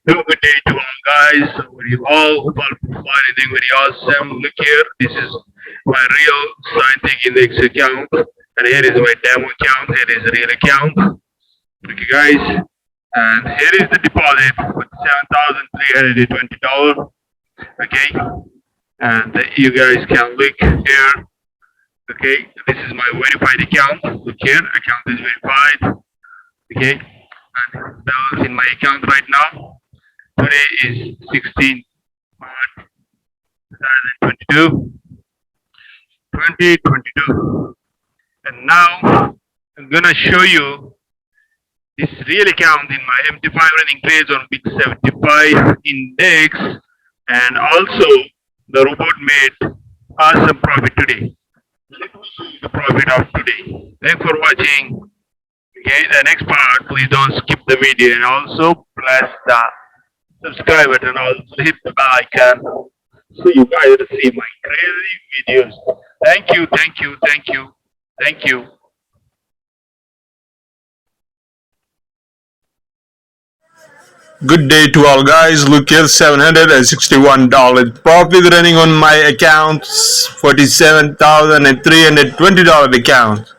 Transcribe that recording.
Have a good day to all guys. You all hope all anything very awesome. Look here, this is my real Scientific Index account, and here is my demo account. Here is the real account. Okay, guys, and here is the deposit for $7,320. Okay, and you guys can look here. Okay, this is my verified account. Look here, account is verified. Okay, and balance in my account right now. Today is 16 March 2022. 2022. And now I'm gonna show you this real account in my MT5 running trades on Big 75 index, and also the robot made awesome profit today. Let me show you the profit of today. Thanks for watching. Okay, the next part, please don't skip the video and also press the subscribe button, also hit the bell icon so you guys receive my crazy videos. Thank you, thank you, thank you, thank you. Good day to all guys. Look here, $761 profit running on my account, $47,320 account.